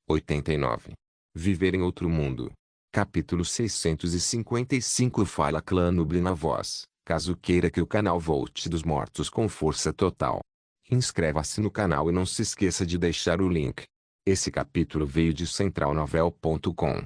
89. Viver em outro mundo. Capítulo 655. Fala Clã Nubli na voz, caso queira que o canal volte dos mortos com força total. Inscreva-se no canal e não se esqueça de deixar o link. Esse capítulo veio de centralnovel.com.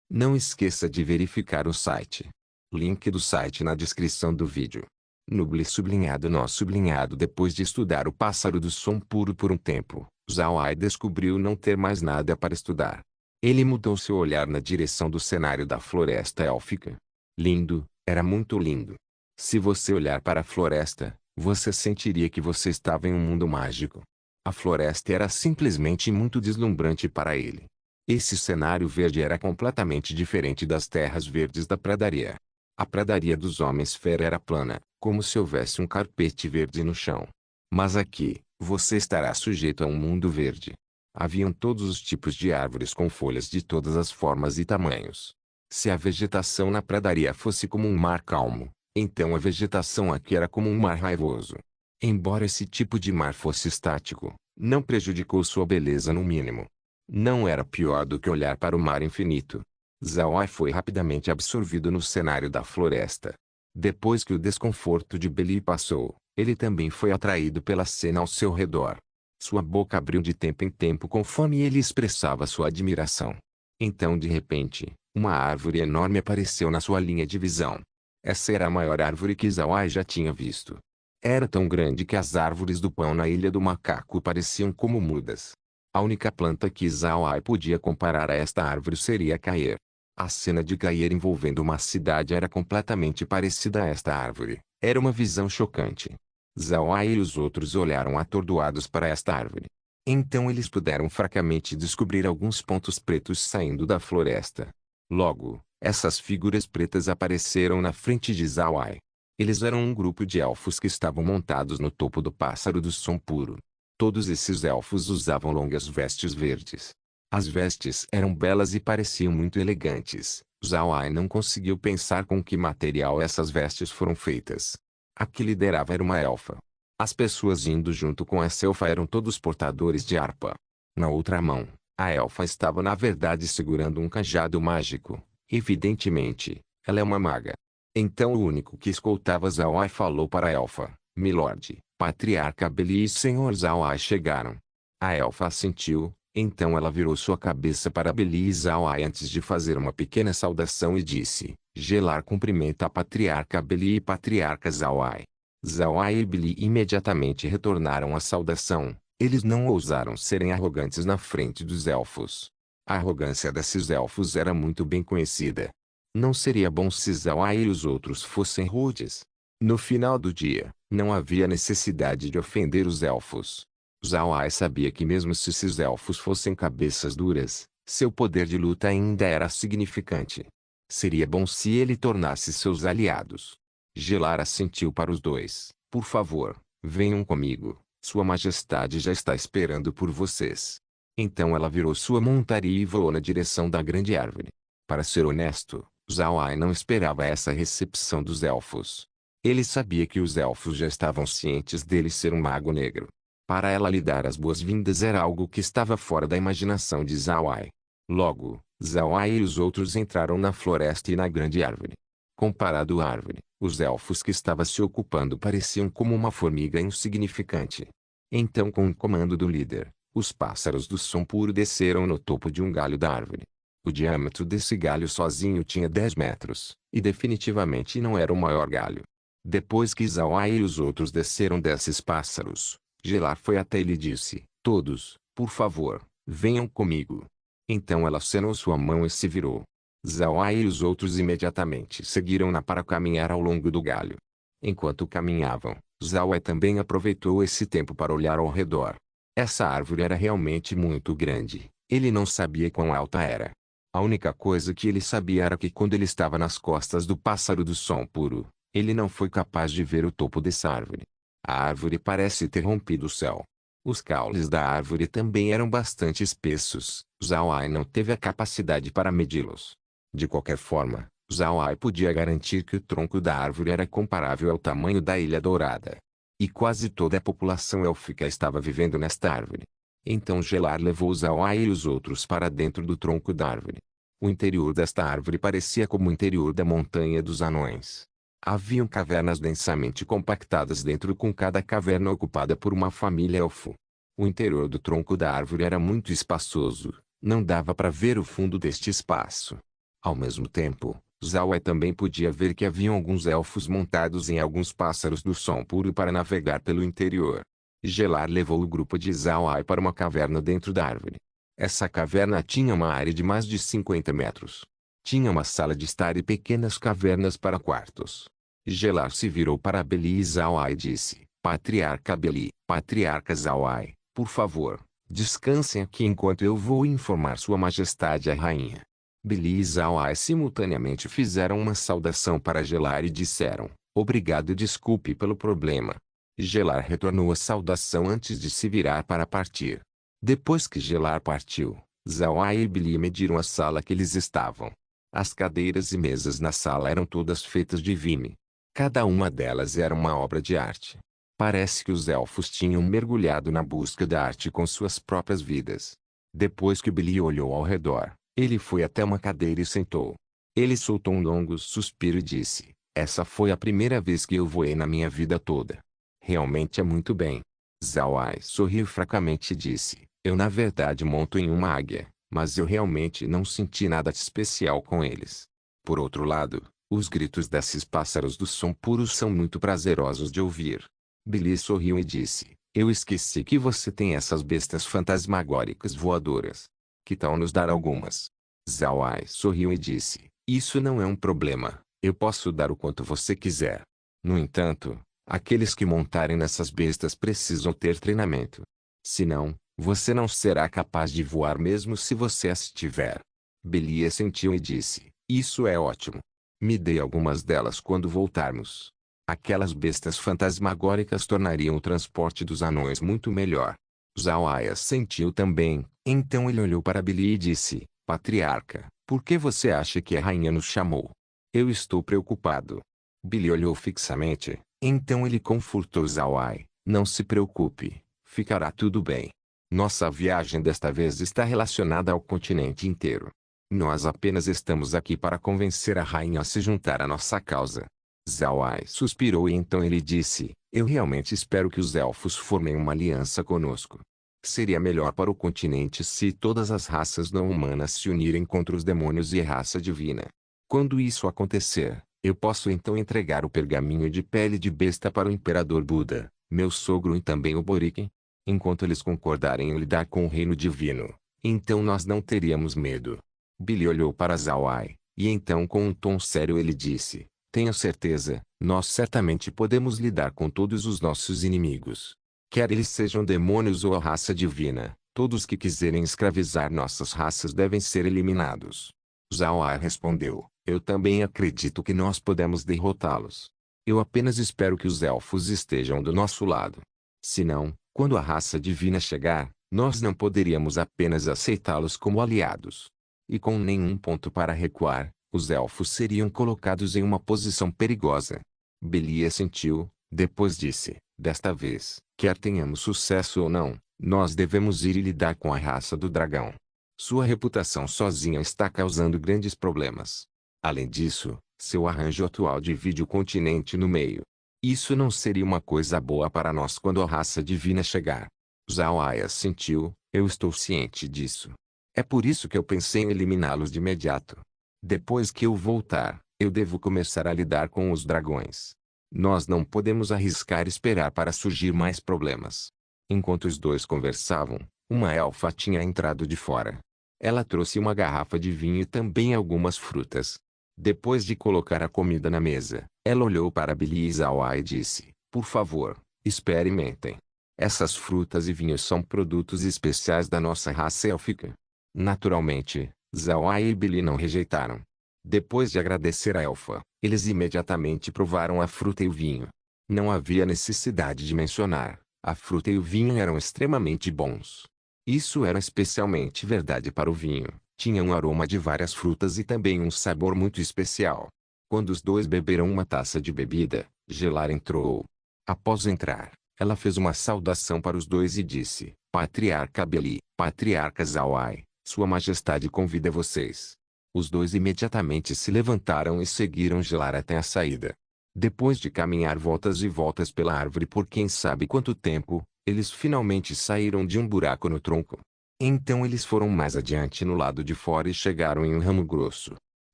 Não esqueça de verificar o site. Link do site na descrição do vídeo. Nubli sublinhado nó sublinhado. Depois de estudar o pássaro do som puro por um tempo, Zhao Ai descobriu não ter mais nada para estudar. Ele mudou seu olhar na direção do cenário da floresta élfica. Lindo, era muito lindo. Se você olhar para a floresta, você sentiria que você estava em um mundo mágico. A floresta era simplesmente muito deslumbrante para ele. Esse cenário verde era completamente diferente das terras verdes da pradaria. A pradaria dos homens-fera era plana, como se houvesse um carpete verde no chão. Mas aqui, você estará sujeito a um mundo verde. Haviam todos os tipos de árvores com folhas de todas as formas e tamanhos. Se a vegetação na pradaria fosse como um mar calmo, então a vegetação aqui era como um mar raivoso. Embora esse tipo de mar fosse estático, não prejudicou sua beleza no mínimo. Não era pior do que olhar para o mar infinito. Zhao Ai foi rapidamente absorvido no cenário da floresta. Depois que o desconforto de Beli passou, ele também foi atraído pela cena ao seu redor. Sua boca abriu de tempo em tempo conforme ele expressava sua admiração. Então de repente, uma árvore enorme apareceu na sua linha de visão. Essa era a maior árvore que Zhao Ai já tinha visto. Era tão grande que as árvores do pão na Ilha do Macaco pareciam como mudas. A única planta que Zhao Ai podia comparar a esta árvore seria Caer. A cena de Caer envolvendo uma cidade era completamente parecida a esta árvore. Era uma visão chocante. Zhao Ai e os outros olharam atordoados para esta árvore. Então eles puderam fracamente descobrir alguns pontos pretos saindo da floresta. Logo, essas figuras pretas apareceram na frente de Zhao Ai. Eles eram um grupo de elfos que estavam montados no topo do pássaro do som puro. Todos esses elfos usavam longas vestes verdes. As vestes eram belas e pareciam muito elegantes. Zhao Ai não conseguiu pensar com que material essas vestes foram feitas. A que liderava era uma elfa. As pessoas indo junto com essa elfa eram todos portadores de harpa. Na outra mão, a elfa estava na verdade segurando um cajado mágico. Evidentemente, ela é uma maga. Então o único que escoltava Zhao Ai falou para a elfa: Milord, Patriarca Beli e Senhor Zhao Ai chegaram. A elfa assentiu. Então ela virou sua cabeça para Beli e Zhao Ai antes de fazer uma pequena saudação e disse: Gelar cumprimenta a Patriarca Beli e Patriarca Zhao Ai. Zhao Ai e Beli imediatamente retornaram a saudação. Eles não ousaram serem arrogantes na frente dos elfos. A arrogância desses elfos era muito bem conhecida. Não seria bom se Zhao Ai e os outros fossem rudes. No final do dia, não havia necessidade de ofender os elfos. Zhao Ai sabia que mesmo se esses elfos fossem cabeças duras, seu poder de luta ainda era significante. Seria bom se ele tornasse seus aliados. Gelar assentiu para os dois. Por favor, venham comigo. Sua Majestade já está esperando por vocês. Então ela virou sua montaria e voou na direção da grande árvore. Para ser honesto, Zhao Ai não esperava essa recepção dos elfos. Ele sabia que os elfos já estavam cientes dele ser um mago negro. Para ela lhe dar as boas-vindas era algo que estava fora da imaginação de Zhao Ai. Logo, Zhao Ai e os outros entraram na floresta e na grande árvore. Comparado à árvore, os elfos que estavam se ocupando pareciam como uma formiga insignificante. Então com o comando do líder, os pássaros do som puro desceram no topo de um galho da árvore. O diâmetro desse galho sozinho tinha 10 metros, e definitivamente não era o maior galho. Depois que Zhao Ai e os outros desceram desses pássaros, Gelar foi até ele e disse: Todos, por favor, venham comigo. Então ela acenou sua mão e se virou. Zhao Ai e os outros imediatamente seguiram-na para caminhar ao longo do galho. Enquanto caminhavam, Zhao Ai também aproveitou esse tempo para olhar ao redor. Essa árvore era realmente muito grande. Ele não sabia quão alta era. A única coisa que ele sabia era que quando ele estava nas costas do pássaro do som puro, ele não foi capaz de ver o topo dessa árvore. A árvore parece ter rompido o céu. Os caules da árvore também eram bastante espessos. Zhao Ai não teve a capacidade para medi-los. De qualquer forma, Zhao Ai podia garantir que o tronco da árvore era comparável ao tamanho da Ilha Dourada. E quase toda a população élfica estava vivendo nesta árvore. Então Gelar levou Zawai e os outros para dentro do tronco da árvore. O interior desta árvore parecia como o interior da montanha dos anões. Haviam cavernas densamente compactadas dentro, com cada caverna ocupada por uma família elfo. O interior do tronco da árvore era muito espaçoso, não dava para ver o fundo deste espaço. Ao mesmo tempo, Zawai também podia ver que haviam alguns elfos montados em alguns pássaros do som puro para navegar pelo interior. Gelar levou o grupo de Zawai para uma caverna dentro da árvore. Essa caverna tinha uma área de mais de 50 metros. Tinha uma sala de estar e pequenas cavernas para quartos. Gelar se virou para Beli e Zawai e disse: Patriarca Beli, Patriarca Zawai, por favor, descansem aqui enquanto eu vou informar Sua Majestade a Rainha. Beli e Zawai simultaneamente fizeram uma saudação para Gelar e disseram: Obrigado e desculpe pelo problema. Gelar retornou a saudação antes de se virar para partir. Depois que Gelar partiu, Zawai e Beli mediram a sala que eles estavam. As cadeiras e mesas na sala eram todas feitas de vime. Cada uma delas era uma obra de arte. Parece que os elfos tinham mergulhado na busca da arte com suas próprias vidas. Depois que Beli olhou ao redor, ele foi até uma cadeira e sentou. Ele soltou um longo suspiro e disse: Essa foi a primeira vez que eu voei na minha vida toda. Realmente é muito bem. Zawai sorriu fracamente e disse: Eu na verdade monto em uma águia, mas eu realmente não senti nada de especial com eles. Por outro lado, os gritos desses pássaros do som puro são muito prazerosos de ouvir. Beli sorriu e disse: Eu esqueci que você tem essas bestas fantasmagóricas voadoras. Que tal nos dar algumas? Zawai sorriu e disse: Isso não é um problema, eu posso dar o quanto você quiser. No entanto, aqueles que montarem nessas bestas precisam ter treinamento. Senão, você não será capaz de voar mesmo se você as tiver. Beli assentiu e disse: Isso é ótimo. Me dê algumas delas quando voltarmos. Aquelas bestas fantasmagóricas tornariam o transporte dos anões muito melhor. Zawai assentiu também, então ele olhou para Beli e disse: Patriarca, por que você acha que a rainha nos chamou? Eu estou preocupado. Beli olhou fixamente, então ele confortou Zawai: Não se preocupe, ficará tudo bem. Nossa viagem desta vez está relacionada ao continente inteiro. Nós apenas estamos aqui para convencer a rainha a se juntar à nossa causa. Zawai suspirou e então ele disse: Eu realmente espero que os elfos formem uma aliança conosco. Seria melhor para o continente se todas as raças não humanas se unirem contra os demônios e a raça divina. Quando isso acontecer, eu posso então entregar o pergaminho de pele de besta para o imperador Buda, meu sogro e também o Boriken. Enquanto eles concordarem em lidar com o reino divino, então nós não teríamos medo. Beli olhou para Zawai, e então com um tom sério ele disse: Tenho certeza, nós certamente podemos lidar com todos os nossos inimigos. Quer eles sejam demônios ou a raça divina, todos que quiserem escravizar nossas raças devem ser eliminados. Zawai respondeu: Eu também acredito que nós podemos derrotá-los. Eu apenas espero que os elfos estejam do nosso lado. Senão, quando a raça divina chegar, nós não poderíamos apenas aceitá-los como aliados. E com nenhum ponto para recuar, os elfos seriam colocados em uma posição perigosa. Beli assentiu, depois disse: Desta vez, quer tenhamos sucesso ou não, nós devemos ir e lidar com a raça do dragão. Sua reputação sozinha está causando grandes problemas. Além disso, seu arranjo atual divide o continente no meio. Isso não seria uma coisa boa para nós quando a raça divina chegar. Zawai assentiu: Eu estou ciente disso. É por isso que eu pensei em eliminá-los de imediato. Depois que eu voltar, eu devo começar a lidar com os dragões. Nós não podemos arriscar esperar para surgir mais problemas. Enquanto os dois conversavam, uma elfa tinha entrado de fora. Ela trouxe uma garrafa de vinho e também algumas frutas. Depois de colocar a comida na mesa, ela olhou para Beli e Zawai e disse: Por favor, experimentem. Essas frutas e vinhos são produtos especiais da nossa raça élfica. Naturalmente, Zawai e Beli não rejeitaram. Depois de agradecer a elfa, eles imediatamente provaram a fruta e o vinho. Não havia necessidade de mencionar, a fruta e o vinho eram extremamente bons. Isso era especialmente verdade para o vinho, tinha um aroma de várias frutas e também um sabor muito especial. Quando os dois beberam uma taça de bebida, Gelar entrou. Após entrar, ela fez uma saudação para os dois e disse: Patriarca Beli, Patriarca Zawai, Sua Majestade convida vocês. Os dois imediatamente se levantaram e seguiram Gelar até a saída. Depois de caminhar voltas e voltas pela árvore por quem sabe quanto tempo, eles finalmente saíram de um buraco no tronco. Então eles foram mais adiante no lado de fora e chegaram em um ramo grosso.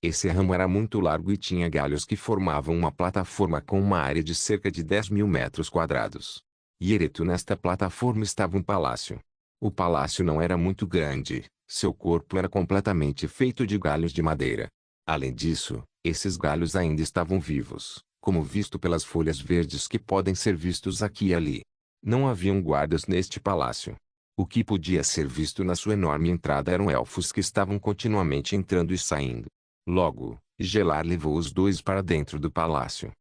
Esse ramo era muito largo e tinha galhos que formavam uma plataforma com uma área de cerca de 10.000 metros quadrados. E ereto nesta plataforma estava um palácio. O palácio não era muito grande, seu corpo era completamente feito de galhos de madeira. Além disso, esses galhos ainda estavam vivos, como visto pelas folhas verdes que podem ser vistos aqui e ali. Não haviam guardas neste palácio. O que podia ser visto na sua enorme entrada eram elfos que estavam continuamente entrando e saindo. Logo, Gelar levou os dois para dentro do palácio.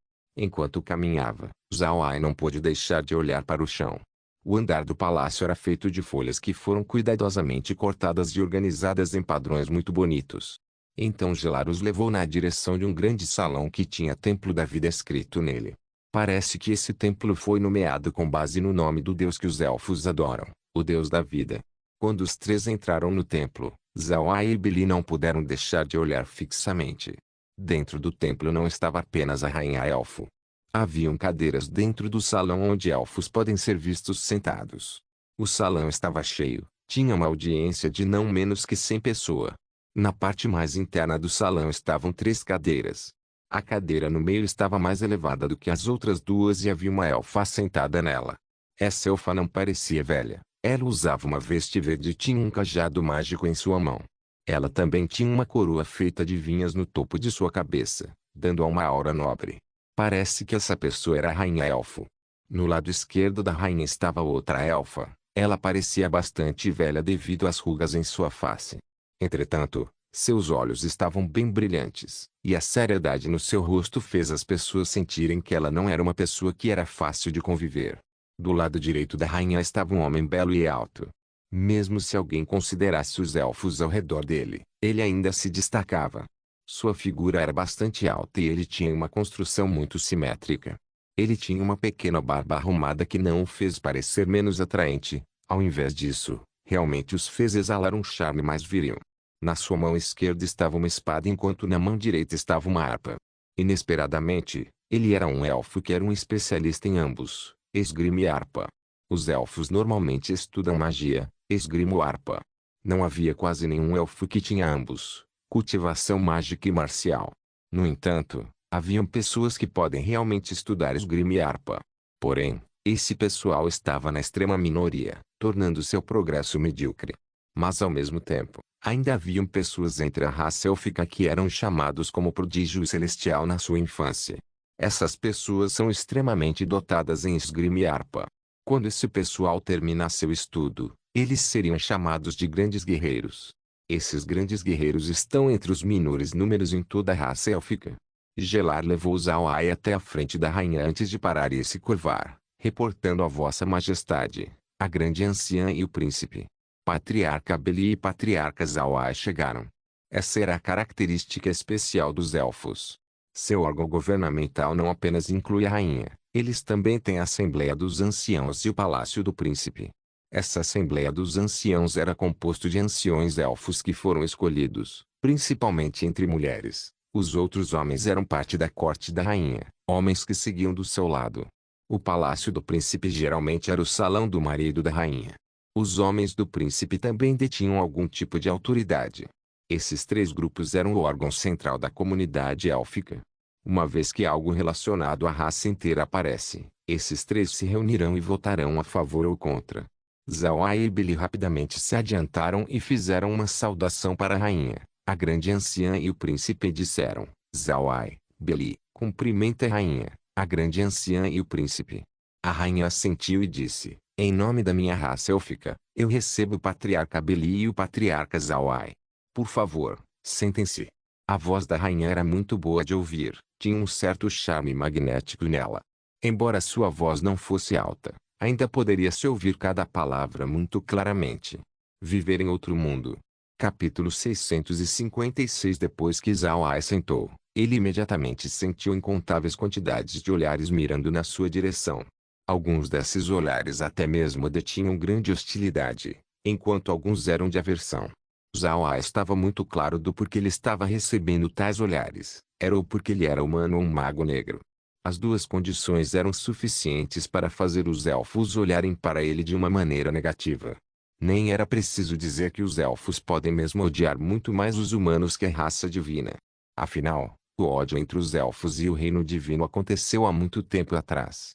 Enquanto caminhava, Zawai não pôde deixar de olhar para o chão. O andar do palácio era feito de folhas que foram cuidadosamente cortadas e organizadas em padrões muito bonitos. Então Gelar os levou na direção de um grande salão que tinha Templo da Vida escrito nele. Parece que esse templo foi nomeado com base no nome do deus que os elfos adoram, o deus da vida. Quando os três entraram no templo, Zawai e Beli não puderam deixar de olhar fixamente. Dentro do templo não estava apenas a rainha elfo. Haviam cadeiras dentro do salão onde elfos podem ser vistos sentados. O salão estava cheio, tinha uma audiência de não menos que 100 pessoas. Na parte mais interna do salão estavam 3 cadeiras. A cadeira no meio estava mais elevada do que as outras duas e havia uma elfa sentada nela. Essa elfa não parecia velha. Ela usava uma veste verde e tinha um cajado mágico em sua mão. Ela também tinha uma coroa feita de vinhas no topo de sua cabeça, dando-a uma aura nobre. Parece que essa pessoa era a rainha elfo. No lado esquerdo da rainha estava outra elfa. Ela parecia bastante velha devido às rugas em sua face. Entretanto, seus olhos estavam bem brilhantes, e a seriedade no seu rosto fez as pessoas sentirem que ela não era uma pessoa que era fácil de conviver. Do lado direito da rainha estava um homem belo e alto. Mesmo se alguém considerasse os elfos ao redor dele, ele ainda se destacava. Sua figura era bastante alta e ele tinha uma construção muito simétrica. Ele tinha uma pequena barba arrumada que não o fez parecer menos atraente, ao invés disso, realmente os fez exalar um charme mais viril. Na sua mão esquerda estava uma espada enquanto na mão direita estava uma harpa. Inesperadamente, ele era um elfo que era um especialista em ambos, esgrima e harpa. Os elfos normalmente estudam magia, esgrima ou harpa. Não havia quase nenhum elfo que tinha ambos, cultivação mágica e marcial. No entanto, haviam pessoas que podem realmente estudar esgrima e harpa. Porém, esse pessoal estava na extrema minoria, tornando seu progresso medíocre. Mas ao mesmo tempo, ainda haviam pessoas entre a raça élfica que eram chamados como prodígio celestial na sua infância. Essas pessoas são extremamente dotadas em esgrima e harpa. Quando esse pessoal terminar seu estudo, eles seriam chamados de grandes guerreiros. Esses grandes guerreiros estão entre os menores números em toda a raça élfica. Gelar levou Zawai até a frente da rainha antes de parar e se curvar, reportando a Vossa Majestade, a grande anciã e o príncipe. Patriarca Beli e Patriarca Zawai chegaram. Essa era a característica especial dos elfos. Seu órgão governamental não apenas inclui a rainha, eles também têm a Assembleia dos Anciãos e o Palácio do Príncipe. Essa Assembleia dos Anciãos era composto de anciões elfos que foram escolhidos, principalmente entre mulheres. Os outros homens eram parte da corte da rainha, homens que seguiam do seu lado. O Palácio do Príncipe geralmente era o salão do marido da rainha. Os homens do príncipe também detinham algum tipo de autoridade. Esses 3 grupos eram o órgão central da comunidade élfica. Uma vez que algo relacionado à raça inteira aparece, esses 3 se reunirão e votarão a favor ou contra. Zawai e Beli rapidamente se adiantaram e fizeram uma saudação para a rainha, a grande anciã e o príncipe e disseram: Zawai, Beli, cumprimente a rainha, a grande anciã e o príncipe. A rainha assentiu e disse: em nome da minha raça élfica, eu recebo o Patriarca Beli e o Patriarca Zawai. Por favor, sentem-se. A voz da rainha era muito boa de ouvir, tinha um certo charme magnético nela. Embora sua voz não fosse alta, ainda poderia-se ouvir cada palavra muito claramente. Viver em outro mundo. Capítulo 656. Depois que Zawai sentou, ele imediatamente sentiu incontáveis quantidades de olhares mirando na sua direção. Alguns desses olhares até mesmo detinham grande hostilidade, enquanto alguns eram de aversão. Zhao Ai estava muito claro do porquê ele estava recebendo tais olhares. Era ou porque ele era humano ou um mago negro. As duas condições eram suficientes para fazer os elfos olharem para ele de uma maneira negativa. Nem era preciso dizer que os elfos podem mesmo odiar muito mais os humanos que a raça divina. Afinal, o ódio entre os elfos e o reino divino aconteceu há muito tempo atrás.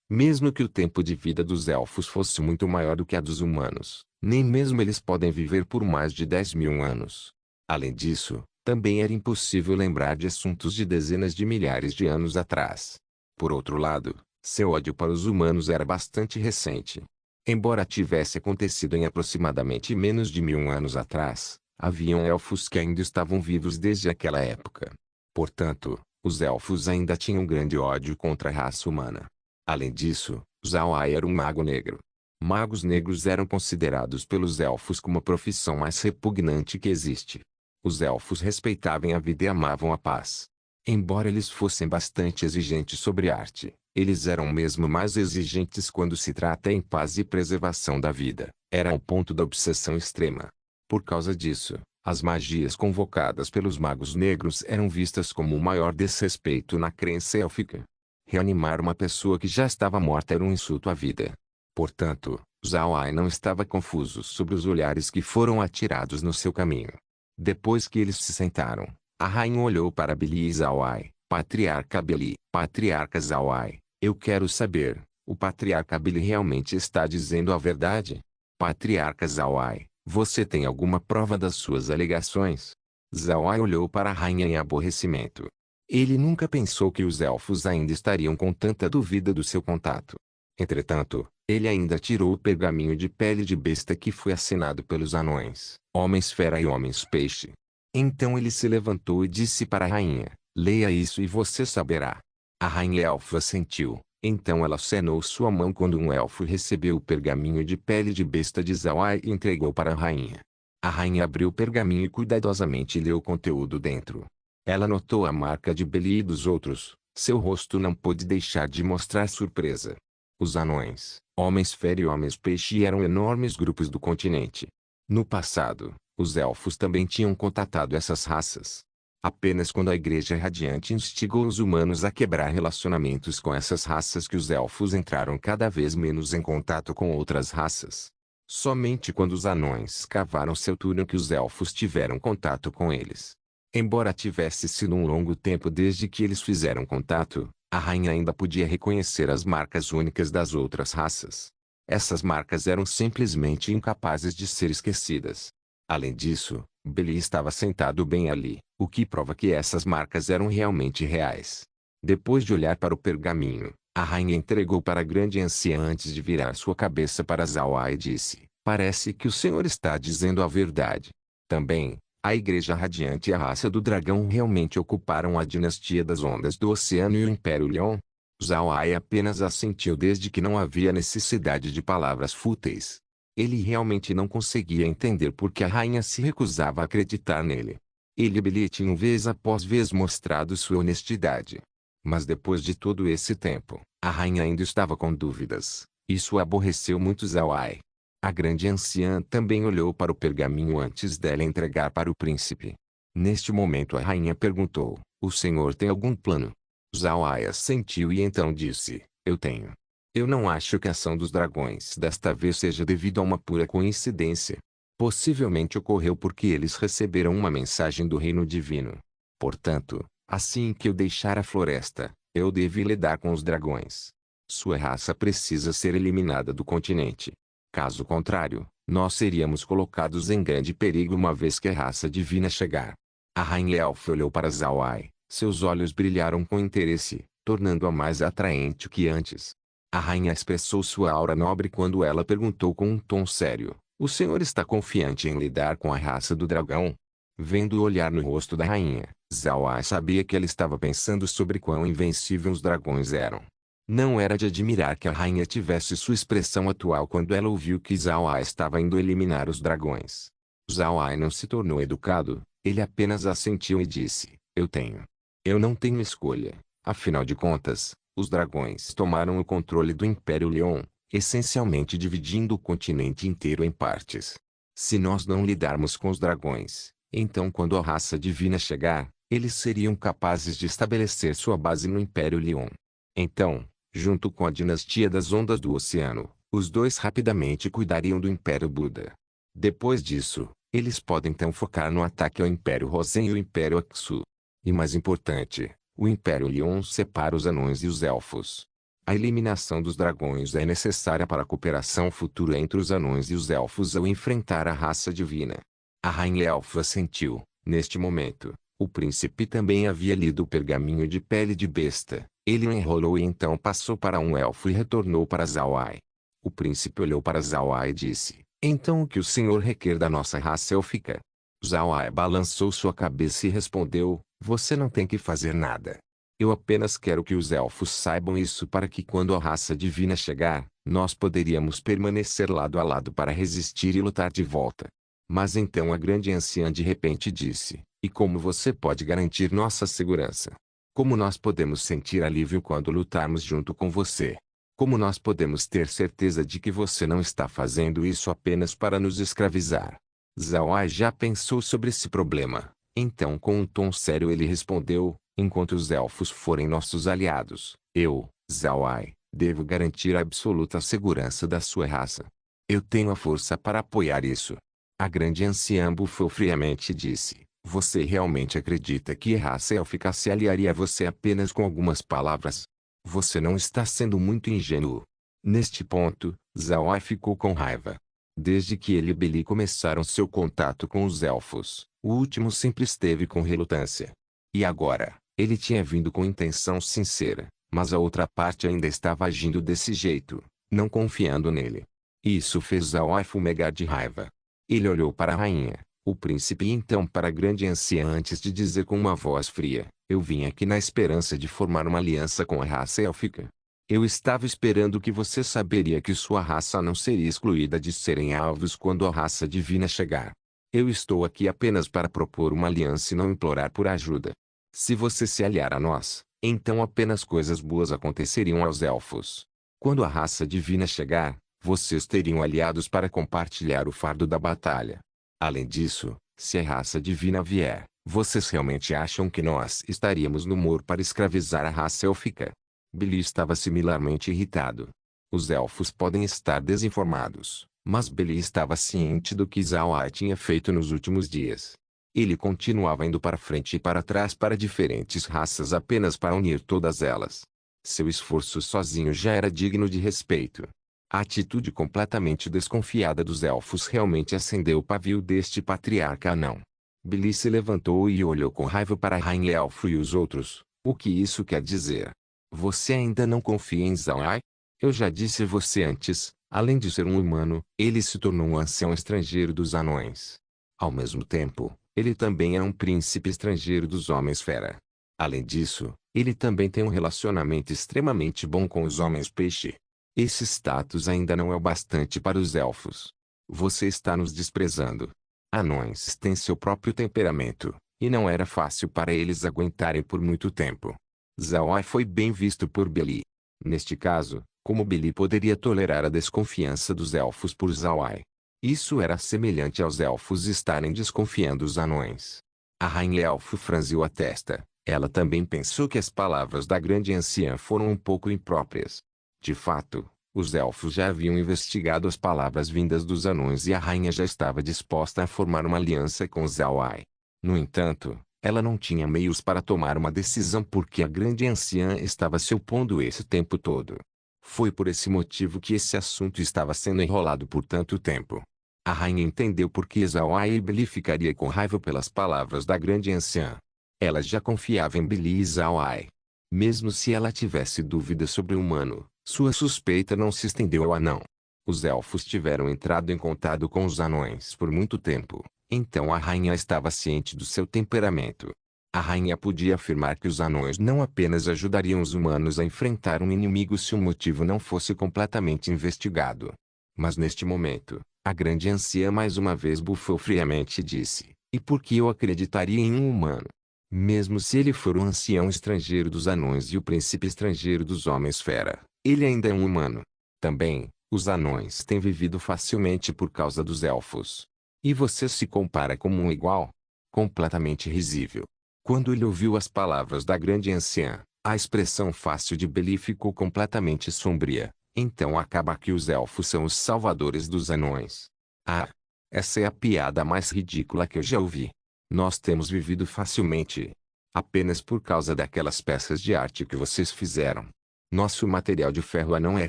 Mesmo que o tempo de vida dos elfos fosse muito maior do que a dos humanos, nem mesmo eles podem viver por mais de 10.000 anos. Além disso, também era impossível lembrar de assuntos de dezenas de milhares de anos atrás. Por outro lado, seu ódio para os humanos era bastante recente. Embora tivesse acontecido em aproximadamente menos de 1.000 anos atrás, haviam elfos que ainda estavam vivos desde aquela época. Portanto, os elfos ainda tinham grande ódio contra a raça humana. Além disso, Zhao Ai era um mago negro. Magos negros eram considerados pelos elfos como a profissão mais repugnante que existe. Os elfos respeitavam a vida e amavam a paz. Embora eles fossem bastante exigentes sobre arte, eles eram mesmo mais exigentes quando se trata em paz e preservação da vida. Era ao ponto da obsessão extrema. Por causa disso, as magias convocadas pelos magos negros eram vistas como o maior desrespeito na crença élfica. Reanimar uma pessoa que já estava morta era um insulto à vida. Portanto, Zhao Ai não estava confuso sobre os olhares que foram atirados no seu caminho. Depois que eles se sentaram, a rainha olhou para Beli e Zhao Ai. Patriarca Beli, Patriarca Zhao Ai, eu quero saber, o Patriarca Beli realmente está dizendo a verdade? Patriarca Zhao Ai, você tem alguma prova das suas alegações? Zhao Ai olhou para a rainha em aborrecimento. Ele nunca pensou que os elfos ainda estariam com tanta dúvida do seu contato. Entretanto, ele ainda tirou o pergaminho de pele de besta que foi assinado pelos anões, homens-fera e homens-peixe. Então ele se levantou e disse para a rainha, leia isso e você saberá. A rainha elfa assentiu, então ela acenou sua mão quando um elfo recebeu o pergaminho de pele de besta de Zhao Ai e entregou para a rainha. A rainha abriu o pergaminho e cuidadosamente leu o conteúdo dentro. Ela notou a marca de Beli e dos outros, seu rosto não pôde deixar de mostrar surpresa. Os anões, homens-fera e homens-peixe eram enormes grupos do continente. No passado, os elfos também tinham contatado essas raças. Apenas quando a Igreja Radiante instigou os humanos a quebrar relacionamentos com essas raças que os elfos entraram cada vez menos em contato com outras raças. Somente quando os anões cavaram seu túnel que os elfos tiveram contato com eles. Embora tivesse sido um longo tempo desde que eles fizeram contato, a rainha ainda podia reconhecer as marcas únicas das outras raças. Essas marcas eram simplesmente incapazes de ser esquecidas. Além disso, Beli estava sentado bem ali, o que prova que essas marcas eram realmente reais. Depois de olhar para o pergaminho, a rainha entregou para a grande anciã antes de virar sua cabeça para Zhao Ai e disse, parece que o senhor está dizendo a verdade. Também, a Igreja Radiante e a raça do dragão realmente ocuparam a dinastia das ondas do oceano e o Império Leão? Zhao Ai apenas assentiu desde que não havia necessidade de palavras fúteis. Ele realmente não conseguia entender por que a rainha se recusava a acreditar nele. Ele e Beli tinham vez após vez mostrado sua honestidade. Mas depois de todo esse tempo, a rainha ainda estava com dúvidas. Isso aborreceu muito Zhao Ai. A grande anciã também olhou para o pergaminho antes dela entregar para o príncipe. Neste momento a rainha perguntou, o senhor tem algum plano? Zhao Ai assentiu e então disse, eu tenho. Eu não acho que a ação dos dragões desta vez seja devido a uma pura coincidência. Possivelmente ocorreu porque eles receberam uma mensagem do reino divino. Portanto, assim que eu deixar a floresta, eu devo lidar com os dragões. Sua raça precisa ser eliminada do continente. Caso contrário, nós seríamos colocados em grande perigo uma vez que a raça divina chegar. A rainha elfa olhou para Zhao Ai. Seus olhos brilharam com interesse, tornando-a mais atraente que antes. A rainha expressou sua aura nobre quando ela perguntou com um tom sério, o senhor está confiante em lidar com a raça do dragão? Vendo o olhar no rosto da rainha, Zhao Ai sabia que ela estava pensando sobre quão invencíveis os dragões eram. Não era de admirar que a rainha tivesse sua expressão atual quando ela ouviu que Zhao Ai estava indo eliminar os dragões. Zhao Ai não se tornou educado, ele apenas assentiu e disse, eu tenho. Eu não tenho escolha, afinal de contas, Os dragões tomaram o controle do Império Leon, essencialmente dividindo o continente inteiro em partes. Se nós não lidarmos com os dragões, então quando a raça divina chegar, eles seriam capazes de estabelecer sua base no Império Leon. Então, junto com a dinastia das Ondas do Oceano, os dois rapidamente cuidariam do Império Buda. Depois disso, eles podem então focar no ataque ao Império Rosen e o Império Aksu. E mais importante, o Império Leon separa os anões e os elfos. A eliminação dos dragões é necessária para a cooperação futura entre os anões e os elfos ao enfrentar a raça divina. A rainha elfa assentiu. Neste momento, o príncipe também havia lido o pergaminho de pele de besta. Ele o enrolou e então passou para um elfo e retornou para Zawai. O príncipe olhou para Zawai e disse: "Então o que o senhor requer da nossa raça élfica?" Zawai balançou sua cabeça e respondeu: "Você não tem que fazer nada. Eu apenas quero que os elfos saibam isso para que quando a raça divina chegar, nós poderíamos permanecer lado a lado para resistir e lutar de volta." Mas então a grande anciã de repente disse: "E como você pode garantir nossa segurança? Como nós podemos sentir alívio quando lutarmos junto com você? Como nós podemos ter certeza de que você não está fazendo isso apenas para nos escravizar?" Zawai já pensou sobre esse problema. Então com um tom sério ele respondeu: "Enquanto os elfos forem nossos aliados, eu, Zawai, devo garantir a absoluta segurança da sua raça. Eu tenho a força para apoiar isso." A grande anciã bufou friamente e disse: "Você realmente acredita que a raça élfica se aliaria a você apenas com algumas palavras? Você não está sendo muito ingênuo." Neste ponto, Zawai ficou com raiva. Desde que ele e Beli começaram seu contato com os elfos, o último sempre esteve com relutância. E agora, ele tinha vindo com intenção sincera, mas a outra parte ainda estava agindo desse jeito, não confiando nele. Isso fez Zawai fumegar de raiva. Ele olhou para a rainha, o príncipe e então para a grande anciã antes de dizer com uma voz fria: "Eu vim aqui na esperança de formar uma aliança com a raça élfica. Eu estava esperando que você saberia que sua raça não seria excluída de serem alvos quando a raça divina chegar. Eu estou aqui apenas para propor uma aliança e não implorar por ajuda. Se você se aliar a nós, então apenas coisas boas aconteceriam aos elfos. Quando a raça divina chegar, vocês teriam aliados para compartilhar o fardo da batalha. Além disso, se a raça divina vier, vocês realmente acham que nós estaríamos no muro para escravizar a raça élfica?" Beli estava similarmente irritado. Os elfos podem estar desinformados, mas Beli estava ciente do que Zawai tinha feito nos últimos dias. Ele continuava indo para frente e para trás para diferentes raças apenas para unir todas elas. Seu esforço sozinho já era digno de respeito. A atitude completamente desconfiada dos elfos realmente acendeu o pavio deste patriarca anão. Beli se levantou e olhou com raiva para a rainha elfo e os outros. "O que isso quer dizer? Você ainda não confia em Zawai? Eu já disse a você antes, além de ser um humano, ele se tornou um ancião estrangeiro dos anões. Ao mesmo tempo, ele também é um príncipe estrangeiro dos homens-fera. Além disso, ele também tem um relacionamento extremamente bom com os homens-peixe. Esse status ainda não é o bastante para os elfos. Você está nos desprezando. Anões têm seu próprio temperamento, e não era fácil para eles aguentarem por muito tempo." Zawai foi bem visto por Beli. Neste caso, como Beli poderia tolerar a desconfiança dos elfos por Zawai? Isso era semelhante aos elfos estarem desconfiando dos anões. A rainha elfo franziu a testa. Ela também pensou que as palavras da grande anciã foram um pouco impróprias. De fato, os elfos já haviam investigado as palavras vindas dos anões e a rainha já estava disposta a formar uma aliança com Zawai. No entanto, ela não tinha meios para tomar uma decisão porque a grande anciã estava se opondo esse tempo todo. Foi por esse motivo que esse assunto estava sendo enrolado por tanto tempo. A rainha entendeu por que Zawai e Beli ficaria com raiva pelas palavras da grande anciã. Ela já confiava em Beli e Zawai. Mesmo se ela tivesse dúvidas sobre o humano, sua suspeita não se estendeu ao anão. Os elfos tiveram entrado em contato com os anões por muito tempo, então a rainha estava ciente do seu temperamento. A rainha podia afirmar que os anões não apenas ajudariam os humanos a enfrentar um inimigo se o motivo não fosse completamente investigado. Mas neste momento, a grande anciã mais uma vez bufou friamente e disse: "E por que eu acreditaria em um humano? Mesmo se ele for o ancião estrangeiro dos anões e o príncipe estrangeiro dos homens-fera, ele ainda é um humano. Também, os anões têm vivido facilmente por causa dos elfos. E você se compara como um igual? Completamente risível. Quando ele ouviu as palavras da grande anciã, a expressão fácil de Beli ficou completamente sombria. Então acaba que os elfos são os salvadores dos anões. Ah! Essa é a piada mais ridícula que eu já ouvi. Nós temos vivido facilmente. Apenas por causa daquelas peças de arte que vocês fizeram. Nosso material de ferro não é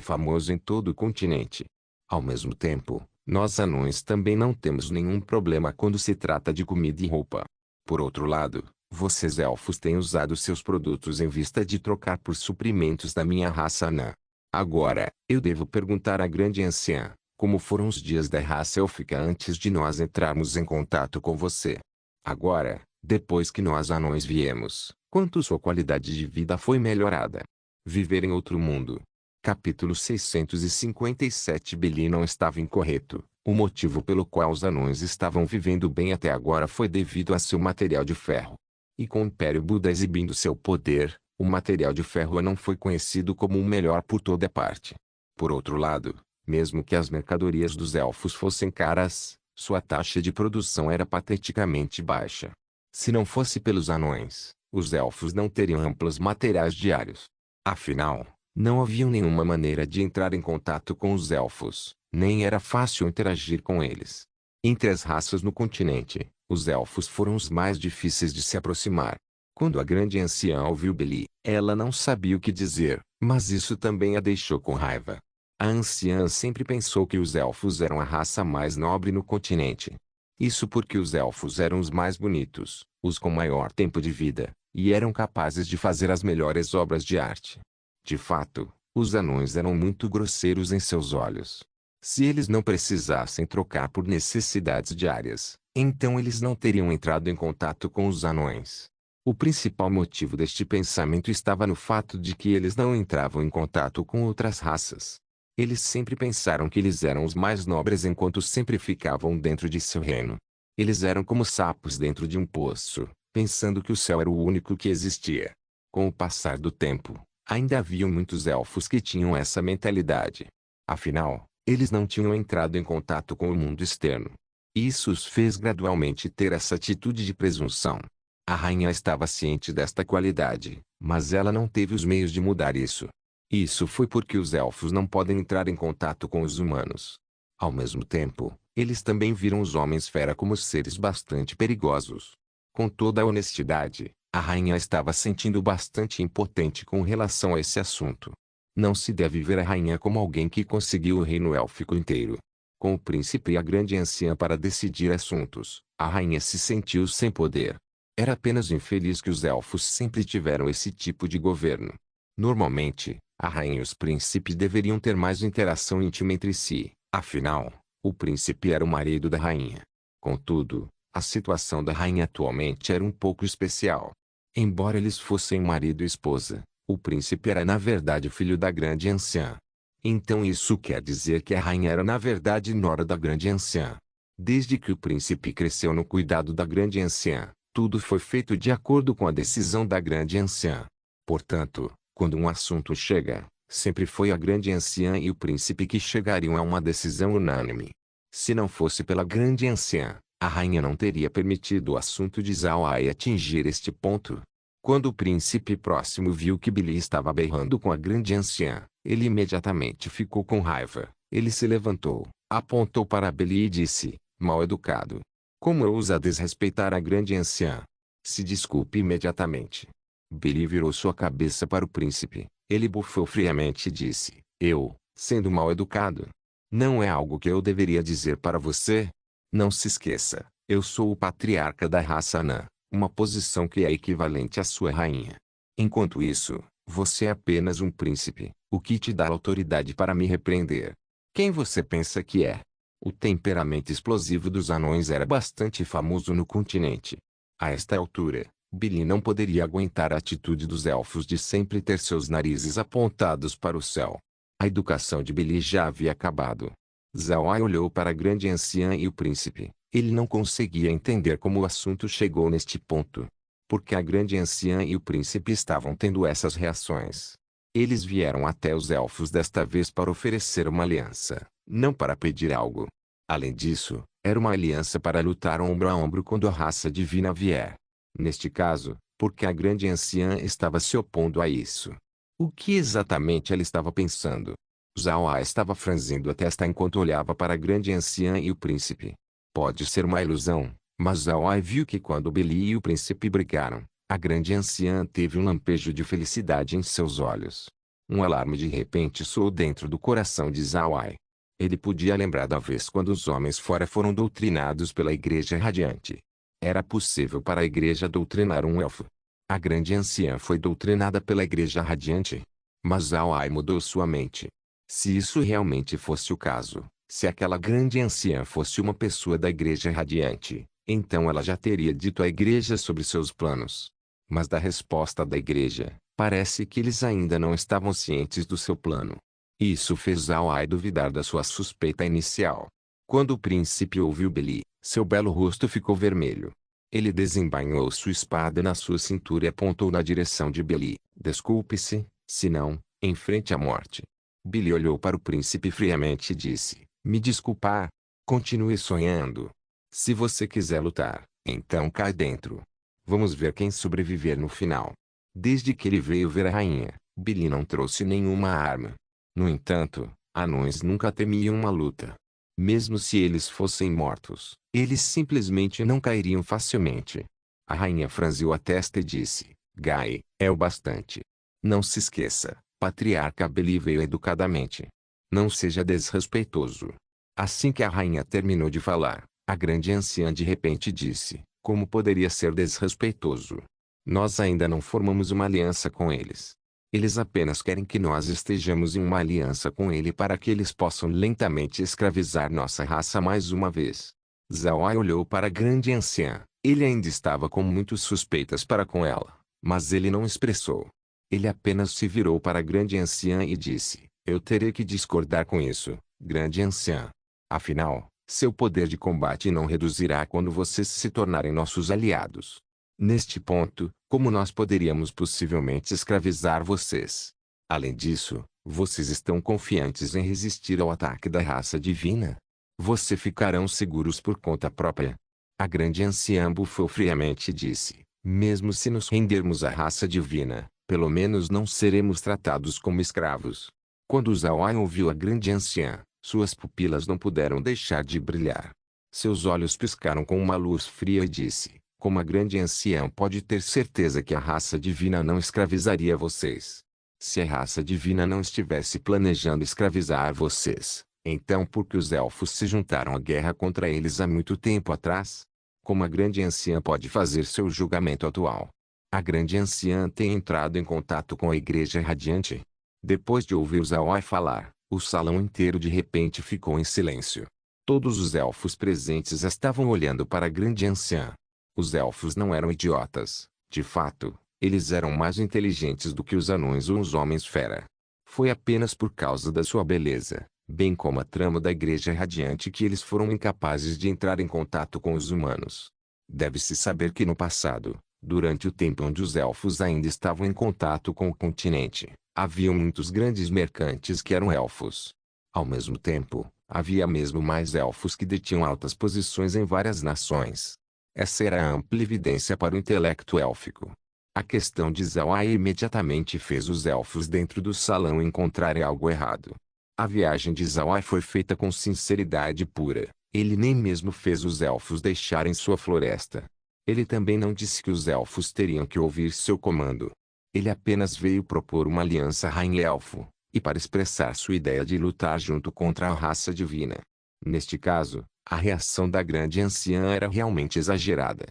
famoso em todo o continente. Ao mesmo tempo, nós anões também não temos nenhum problema quando se trata de comida e roupa. Por outro lado, vocês elfos têm usado seus produtos em vista de trocar por suprimentos da minha raça anã. Agora, eu devo perguntar à grande anciã, como foram os dias da raça élfica antes de nós entrarmos em contato com você? Agora, depois que nós anões viemos, quanto sua qualidade de vida foi melhorada? Viver em outro mundo. Capítulo 657. Beli não estava incorreto. O motivo pelo qual os anões estavam vivendo bem até agora foi devido a seu material de ferro. E com o Império Buda exibindo seu poder, o material de ferro não foi conhecido como o melhor por toda parte. Por outro lado, mesmo que as mercadorias dos elfos fossem caras, sua taxa de produção era pateticamente baixa. Se não fosse pelos anões, os elfos não teriam amplos materiais diários. Afinal, não havia nenhuma maneira de entrar em contato com os elfos, nem era fácil interagir com eles. Entre as raças no continente, os elfos foram os mais difíceis de se aproximar. Quando a grande anciã ouviu Beli, ela não sabia o que dizer, mas isso também a deixou com raiva. A anciã sempre pensou que os elfos eram a raça mais nobre no continente. Isso porque os elfos eram os mais bonitos, os com maior tempo de vida, e eram capazes de fazer as melhores obras de arte. De fato, os anões eram muito grosseiros em seus olhos. Se eles não precisassem trocar por necessidades diárias, então eles não teriam entrado em contato com os anões. O principal motivo deste pensamento estava no fato de que eles não entravam em contato com outras raças. Eles sempre pensaram que eles eram os mais nobres enquanto sempre ficavam dentro de seu reino. Eles eram como sapos dentro de um poço, pensando que o céu era o único que existia. Com o passar do tempo, ainda haviam muitos elfos que tinham essa mentalidade. Afinal, eles não tinham entrado em contato com o mundo externo. Isso os fez gradualmente ter essa atitude de presunção. A rainha estava ciente desta qualidade, mas ela não teve os meios de mudar isso. Isso foi porque os elfos não podem entrar em contato com os humanos. Ao mesmo tempo, eles também viram os homens-fera como seres bastante perigosos. Com toda a honestidade, a rainha estava sentindo bastante impotente com relação a esse assunto. Não se deve ver a rainha como alguém que conseguiu o reino élfico inteiro. Com o príncipe e a grande anciã para decidir assuntos, a rainha se sentiu sem poder. Era apenas infeliz que os elfos sempre tiveram esse tipo de governo. Normalmente, a rainha e os príncipes deveriam ter mais interação íntima entre si, afinal, o príncipe era o marido da rainha. Contudo, a situação da rainha atualmente era um pouco especial. Embora eles fossem marido e esposa, o príncipe era na verdade filho da grande anciã. Então isso quer dizer que a rainha era na verdade nora da grande anciã. Desde que o príncipe cresceu no cuidado da grande anciã, tudo foi feito de acordo com a decisão da grande anciã. Portanto, quando um assunto chega, sempre foi a grande anciã e o príncipe que chegariam a uma decisão unânime. Se não fosse pela grande anciã, a rainha não teria permitido o assunto de Zhao Ai atingir este ponto. Quando o príncipe próximo viu que Beli estava berrando com a grande anciã, ele imediatamente ficou com raiva. Ele se levantou, apontou para Beli e disse, mal educado. Como ousa desrespeitar a grande anciã? Se desculpe imediatamente. Beli virou sua cabeça para o príncipe. Ele bufou friamente e disse, eu, sendo mal educado? Não é algo que eu deveria dizer para você? Não se esqueça, eu sou o patriarca da raça anã, uma posição que é equivalente à sua rainha. Enquanto isso, você é apenas um príncipe, o que te dá autoridade para me repreender. Quem você pensa que é? O temperamento explosivo dos anões era bastante famoso no continente. A esta altura, Beli não poderia aguentar a atitude dos elfos de sempre ter seus narizes apontados para o céu. A educação de Beli já havia acabado. Zhao Ai olhou para a grande anciã e o príncipe. Ele não conseguia entender como o assunto chegou neste ponto. Porque a grande anciã e o príncipe estavam tendo essas reações. Eles vieram até os elfos desta vez para oferecer uma aliança, não para pedir algo. Além disso, era uma aliança para lutar ombro a ombro quando a raça divina vier. Neste caso, porque a grande anciã estava se opondo a isso. O que exatamente ela estava pensando? Zawa estava franzindo a testa enquanto olhava para a grande anciã e o príncipe. Pode ser uma ilusão, mas Zawa viu que quando Beli e o príncipe brigaram, a grande anciã teve um lampejo de felicidade em seus olhos. Um alarme de repente soou dentro do coração de Zawai. Ele podia lembrar da vez quando os homens fora foram doutrinados pela Igreja Radiante. Era possível para a Igreja doutrinar um elfo. A grande anciã foi doutrinada pela Igreja Radiante. Mas Zawai mudou sua mente. Se isso realmente fosse o caso, se aquela grande anciã fosse uma pessoa da Igreja Radiante, então ela já teria dito à Igreja sobre seus planos. Mas da resposta da Igreja, parece que eles ainda não estavam cientes do seu plano. Isso fez Zawai duvidar da sua suspeita inicial. Quando o príncipe ouviu Beli, seu belo rosto ficou vermelho. Ele desembainhou sua espada na sua cintura e apontou na direção de Beli. Desculpe-se, se não, enfrente a morte. Beli olhou para o príncipe friamente e disse, me desculpar. Continue sonhando. Se você quiser lutar, então cai dentro. Vamos ver quem sobreviver no final. Desde que ele veio ver a rainha, Beli não trouxe nenhuma arma. No entanto, anões nunca temiam uma luta. Mesmo se eles fossem mortos, eles simplesmente não cairiam facilmente. A rainha franziu a testa e disse, Gai, é o bastante. Não se esqueça, patriarca Beli veio educadamente. Não seja desrespeitoso. Assim que a rainha terminou de falar, a grande anciã de repente disse, como poderia ser desrespeitoso? Nós ainda não formamos uma aliança com eles. Eles apenas querem que nós estejamos em uma aliança com ele para que eles possam lentamente escravizar nossa raça mais uma vez. Zawai olhou para a grande anciã. Ele ainda estava com muitas suspeitas para com ela, mas ele não expressou. Ele apenas se virou para a grande anciã e disse, eu terei que discordar com isso, grande anciã. Afinal, seu poder de combate não reduzirá quando vocês se tornarem nossos aliados. Neste ponto, como nós poderíamos possivelmente escravizar vocês? Além disso, vocês estão confiantes em resistir ao ataque da raça divina? Vocês ficarão seguros por conta própria? A grande anciã bufou friamente e disse, mesmo se nos rendermos à raça divina, pelo menos não seremos tratados como escravos. Quando Zawai ouviu a grande anciã, suas pupilas não puderam deixar de brilhar. Seus olhos piscaram com uma luz fria e disse, como a grande anciã pode ter certeza que a raça divina não escravizaria vocês? Se a raça divina não estivesse planejando escravizar vocês, então por que os elfos se juntaram à guerra contra eles há muito tempo atrás? Como a grande anciã pode fazer seu julgamento atual? A grande anciã tem entrado em contato com a Igreja Radiante? Depois de ouvir Zawai falar, o salão inteiro de repente ficou em silêncio. Todos os elfos presentes estavam olhando para a grande anciã. Os elfos não eram idiotas. De fato, eles eram mais inteligentes do que os anões ou os homens-fera. Foi apenas por causa da sua beleza, bem como a trama da Igreja Radiante que eles foram incapazes de entrar em contato com os humanos. Deve-se saber que no passado, durante o tempo onde os elfos ainda estavam em contato com o continente, havia muitos grandes mercantes que eram elfos. Ao mesmo tempo, havia mesmo mais elfos que detinham altas posições em várias nações. Essa era a ampla evidência para o intelecto élfico. A questão de Zawai imediatamente fez os elfos dentro do salão encontrarem algo errado. A viagem de Zawai foi feita com sinceridade pura. Ele nem mesmo fez os elfos deixarem sua floresta. Ele também não disse que os elfos teriam que ouvir seu comando. Ele apenas veio propor uma aliança rainha-elfo, e para expressar sua ideia de lutar junto contra a raça divina. Neste caso, a reação da grande anciã era realmente exagerada.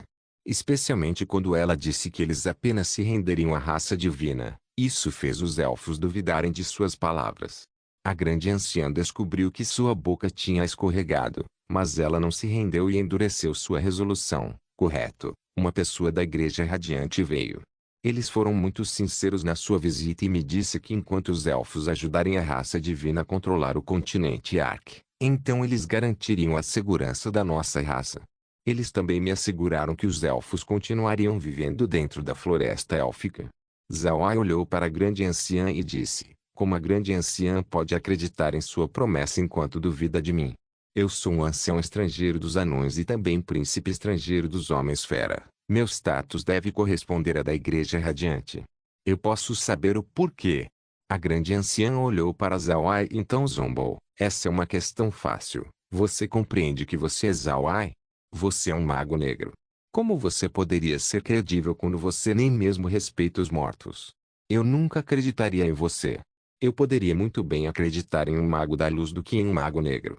Especialmente quando ela disse que eles apenas se renderiam à raça divina. Isso fez os elfos duvidarem de suas palavras. A grande anciã descobriu que sua boca tinha escorregado, mas ela não se rendeu e endureceu sua resolução. Correto, uma pessoa da Igreja Radiante veio. Eles foram muito sinceros na sua visita e me disse que enquanto os elfos ajudarem a raça divina a controlar o continente Ark, então eles garantiriam a segurança da nossa raça. Eles também me asseguraram que os elfos continuariam vivendo dentro da floresta élfica. Zawai olhou para a grande anciã e disse: como a grande anciã pode acreditar em sua promessa enquanto duvida de mim? Eu sou um ancião estrangeiro dos anões e também príncipe estrangeiro dos homens-fera. Meu status deve corresponder à da Igreja Radiante. Eu posso saber o porquê. A grande anciã olhou para Zawai e então zombou. Essa é uma questão fácil. Você compreende que você é Zawai? Você é um mago negro. Como você poderia ser credível quando você nem mesmo respeita os mortos? Eu nunca acreditaria em você. Eu poderia muito bem acreditar em um mago da luz do que em um mago negro.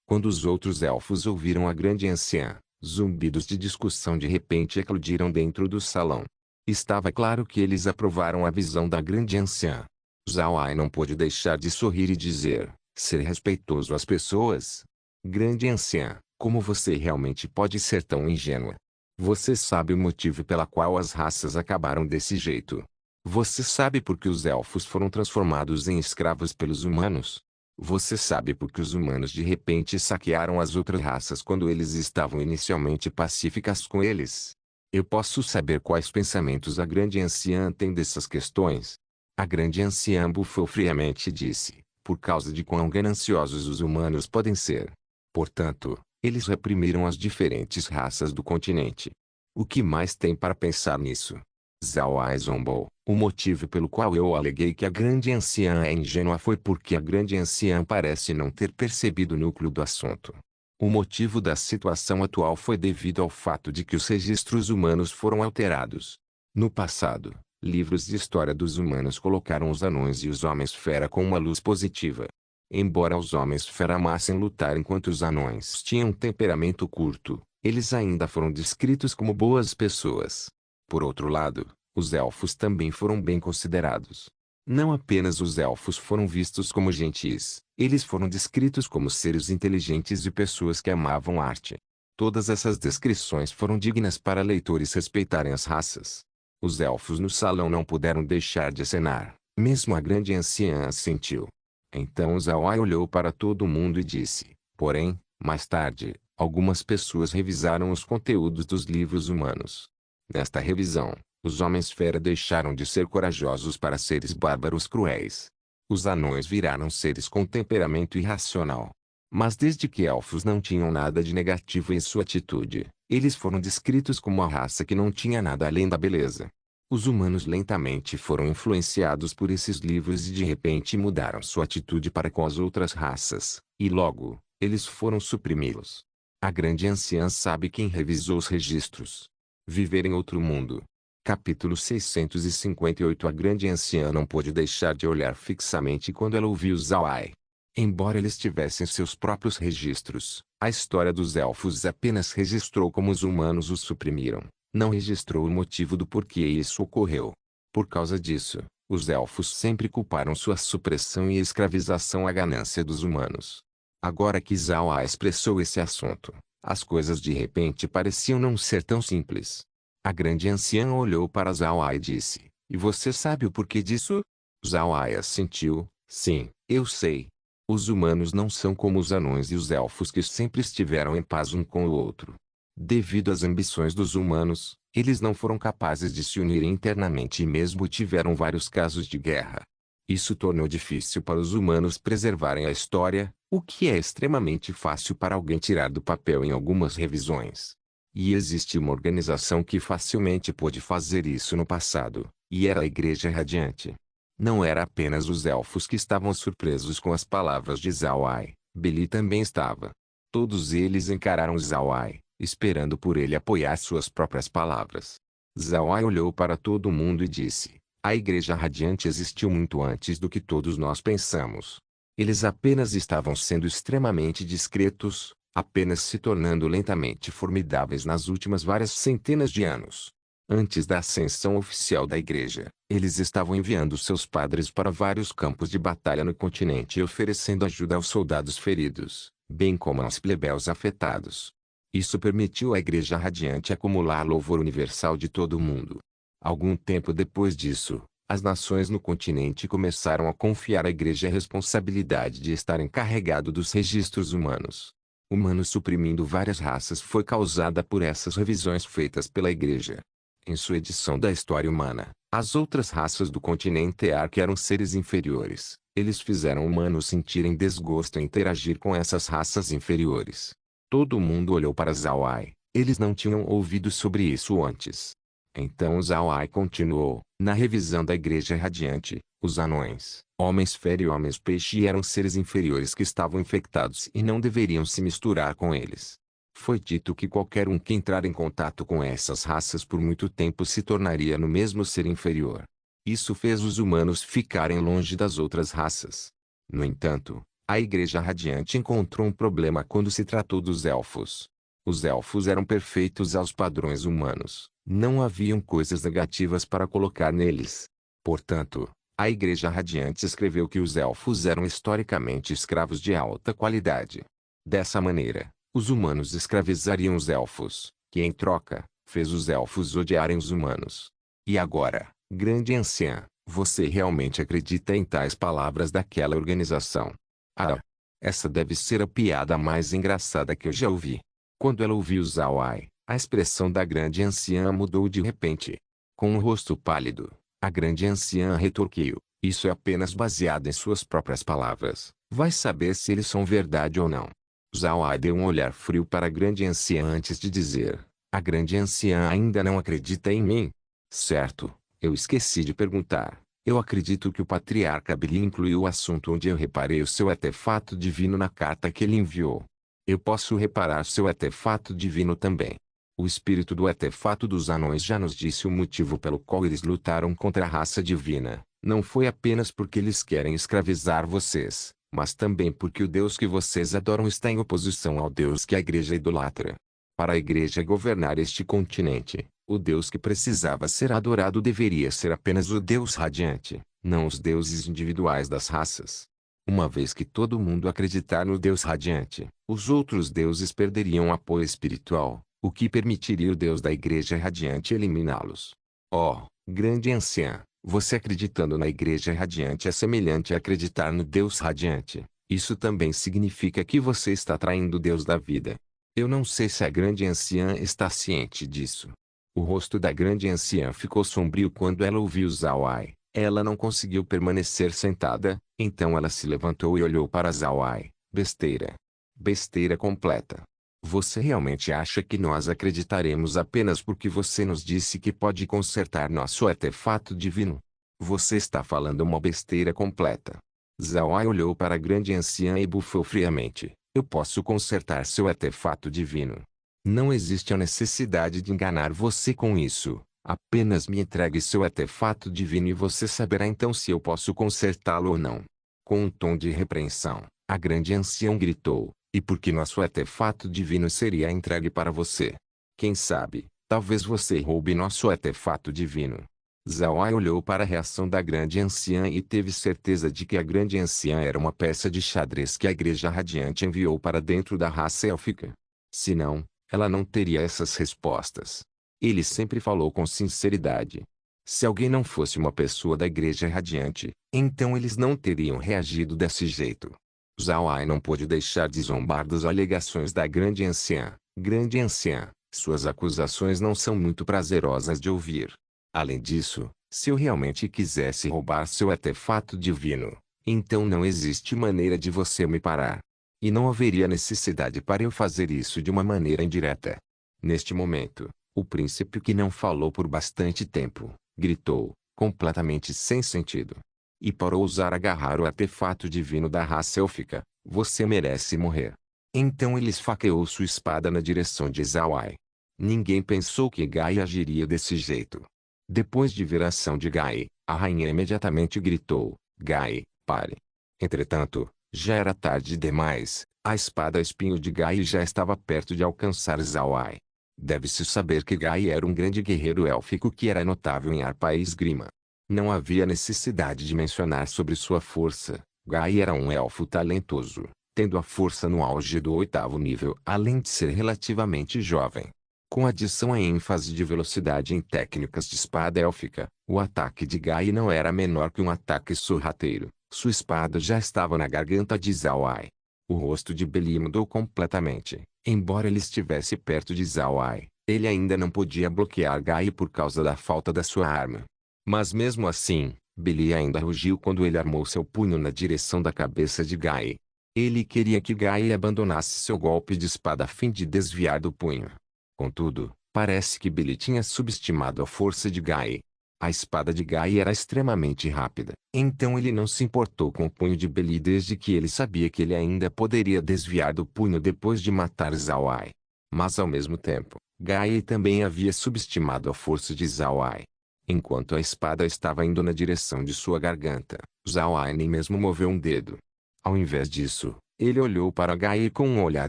Quando os outros elfos ouviram a grande anciã, zumbidos de discussão de repente eclodiram dentro do salão. Estava claro que eles aprovaram a visão da grande anciã. Zawai não pôde deixar de sorrir e dizer: ser respeitoso às pessoas? Grande anciã, como você realmente pode ser tão ingênua? Você sabe o motivo pela qual as raças acabaram desse jeito? Você sabe por que os elfos foram transformados em escravos pelos humanos? Você sabe por que os humanos de repente saquearam as outras raças quando eles estavam inicialmente pacíficas com eles? Eu posso saber quais pensamentos a grande anciã tem dessas questões? A grande anciã bufou friamente e disse: por causa de quão gananciosos os humanos podem ser. Portanto, eles reprimiram as diferentes raças do continente. O que mais tem para pensar nisso? Zawai zombou. O motivo pelo qual eu aleguei que a grande anciã é ingênua foi porque a grande anciã parece não ter percebido o núcleo do assunto. O motivo da situação atual foi devido ao fato de que os registros humanos foram alterados. No passado, livros de história dos humanos colocaram os anões e os homens-fera com uma luz positiva. Embora os homens-fera amassem lutar enquanto os anões tinham um temperamento curto, eles ainda foram descritos como boas pessoas. Por outro lado, os elfos também foram bem considerados. Não apenas os elfos foram vistos como gentis, eles foram descritos como seres inteligentes e pessoas que amavam arte. Todas essas descrições foram dignas para leitores respeitarem as raças. Os elfos no salão não puderam deixar de acenar, mesmo a grande anciã assentiu. Então Zawai olhou para todo mundo e disse: porém, mais tarde, algumas pessoas revisaram os conteúdos dos livros humanos. Nesta revisão, os homens-fera deixaram de ser corajosos para seres bárbaros cruéis. Os anões viraram seres com temperamento irracional. Mas desde que elfos não tinham nada de negativo em sua atitude, eles foram descritos como uma raça que não tinha nada além da beleza. Os humanos lentamente foram influenciados por esses livros e de repente mudaram sua atitude para com as outras raças, e logo, eles foram suprimi-los. A grande anciã sabe quem revisou os registros. Viver em outro mundo. Capítulo 658. A grande anciã não pôde deixar de olhar fixamente quando ela ouviu Zawai. Embora eles tivessem seus próprios registros, a história dos elfos apenas registrou como os humanos os suprimiram. Não registrou o motivo do porquê isso ocorreu. Por causa disso, os elfos sempre culparam sua supressão e escravização à ganância dos humanos. Agora que Zawai expressou esse assunto, as coisas de repente pareciam não ser tão simples. A grande anciã olhou para Zawai e disse: e você sabe o porquê disso? Zawai assentiu: sim, eu sei. Os humanos não são como os anões e os elfos que sempre estiveram em paz um com o outro. Devido às ambições dos humanos, eles não foram capazes de se unir internamente e mesmo tiveram vários casos de guerra. Isso tornou difícil para os humanos preservarem a história, o que é extremamente fácil para alguém tirar do papel em algumas revisões. E existe uma organização que facilmente pôde fazer isso no passado, e era a Igreja Radiante. Não era apenas os elfos que estavam surpresos com as palavras de Zawai, Beli também estava. Todos eles encararam Zawai, esperando por ele apoiar suas próprias palavras. Zawai olhou para todo mundo e disse: a Igreja Radiante existiu muito antes do que todos nós pensamos. Eles apenas estavam sendo extremamente discretos, apenas se tornando lentamente formidáveis nas últimas várias centenas de anos. Antes da ascensão oficial da Igreja, eles estavam enviando seus padres para vários campos de batalha no continente e oferecendo ajuda aos soldados feridos, bem como aos plebeus afetados. Isso permitiu à Igreja Radiante acumular louvor universal de todo o mundo. Algum tempo depois disso, as nações no continente começaram a confiar à Igreja a responsabilidade de estar encarregado dos registros humanos. humanos suprimindo várias raças foi causada por essas revisões feitas pela Igreja. Em sua edição da História Humana, as outras raças do continente Ark eram seres inferiores. Eles fizeram humanos sentirem desgosto em interagir com essas raças inferiores. Todo mundo olhou para Zawai. Eles não tinham ouvido sobre isso antes. Então Zawai continuou. Na revisão da Igreja Radiante, os anões, homens fera e homens peixe eram seres inferiores que estavam infectados e não deveriam se misturar com eles. Foi dito que qualquer um que entrar em contato com essas raças por muito tempo se tornaria no mesmo ser inferior. Isso fez os humanos ficarem longe das outras raças. No entanto, a Igreja Radiante encontrou um problema quando se tratou dos elfos. Os elfos eram perfeitos aos padrões humanos. Não haviam coisas negativas para colocar neles. Portanto, a Igreja Radiante escreveu que os elfos eram historicamente escravos de alta qualidade. Dessa maneira, os humanos escravizariam os elfos, que em troca, fez os elfos odiarem os humanos. E agora, grande anciã, você realmente acredita em tais palavras daquela organização? Ah, essa deve ser a piada mais engraçada que eu já ouvi. Quando ela ouviu Zawai, a expressão da grande anciã mudou de repente. Com o rosto pálido, a grande anciã retorquiu: isso é apenas baseado em suas próprias palavras. Vai saber se eles são verdade ou não. Zawai deu um olhar frio para a grande anciã antes de dizer: a grande anciã ainda não acredita em mim? Certo, eu esqueci de perguntar. Eu acredito que o patriarca Billy incluiu o assunto onde eu reparei o seu artefato divino na carta que ele enviou. Eu posso reparar seu artefato divino também. O espírito do artefato dos anões já nos disse o motivo pelo qual eles lutaram contra a raça divina. Não foi apenas porque eles querem escravizar vocês, mas também porque o Deus que vocês adoram está em oposição ao Deus que a igreja idolatra. Para a igreja governar este continente, o Deus que precisava ser adorado deveria ser apenas o Deus radiante, não os deuses individuais das raças. Uma vez que todo mundo acreditar no Deus radiante, os outros deuses perderiam apoio espiritual, o que permitiria o Deus da Igreja Radiante eliminá-los. Oh, grande anciã, você acreditando na Igreja Radiante é semelhante a acreditar no Deus Radiante. Isso também significa que você está traindo o Deus da vida. Eu não sei se a grande anciã está ciente disso. O rosto da grande anciã ficou sombrio quando ela ouviu Zawai. Ela não conseguiu permanecer sentada, então ela se levantou e olhou para Zawai. Besteira. Besteira completa. Você realmente acha que nós acreditaremos apenas porque você nos disse que pode consertar nosso artefato divino? Você está falando uma besteira completa. Zawai olhou para a grande anciã e bufou friamente. Eu posso consertar seu artefato divino. Não existe a necessidade de enganar você com isso. Apenas me entregue seu artefato divino e você saberá então se eu posso consertá-lo ou não. Com um tom de repreensão, a grande anciã gritou: e por que nosso artefato divino seria entregue para você? Quem sabe, talvez você roube nosso artefato divino. Zawai olhou para a reação da grande anciã e teve certeza de que a grande anciã era uma peça de xadrez que a Igreja Radiante enviou para dentro da raça élfica. Se não, ela não teria essas respostas. Ele sempre falou com sinceridade. Se alguém não fosse uma pessoa da Igreja Radiante, então eles não teriam reagido desse jeito. Zawai não pôde deixar de zombar das alegações da grande anciã. Grande anciã, suas acusações não são muito prazerosas de ouvir. Além disso, se eu realmente quisesse roubar seu artefato divino, então não existe maneira de você me parar. E não haveria necessidade para eu fazer isso de uma maneira indireta. Neste momento, o príncipe que não falou por bastante tempo, gritou, completamente sem sentido. E para ousar agarrar o artefato divino da raça élfica, você merece morrer. Então ele esfaqueou sua espada na direção de Zawai. Ninguém pensou que Gai agiria desse jeito. Depois de ver a ação de Gai, a rainha imediatamente gritou: Gai, pare. Entretanto, já era tarde demais, a espada espinho de Gai já estava perto de alcançar Zawai. Deve-se saber que Gai era um grande guerreiro élfico que era notável em arpa e esgrima. Não havia necessidade de mencionar sobre sua força. Gai era um elfo talentoso, tendo a força no auge do 8º nível, além de ser relativamente jovem. Com adição à ênfase de velocidade em técnicas de espada élfica, o ataque de Gai não era menor que um ataque sorrateiro. Sua espada já estava na garganta de Zawai. O rosto de Beli mudou completamente. Embora ele estivesse perto de Zhao Ai, ele ainda não podia bloquear Gai por causa da falta da sua arma. Mas mesmo assim, Beli ainda rugiu quando ele armou seu punho na direção da cabeça de Gai. Ele queria que Gai abandonasse seu golpe de espada a fim de desviar do punho. Contudo, parece que Beli tinha subestimado a força de Gai. A espada de Gai era extremamente rápida, então ele não se importou com o punho de Beli desde que ele sabia que ele ainda poderia desviar do punho depois de matar Zhao Ai. Mas ao mesmo tempo, Gai também havia subestimado a força de Zhao Ai. Enquanto a espada estava indo na direção de sua garganta, Zhao Ai nem mesmo moveu um dedo. Ao invés disso, ele olhou para Gai com um olhar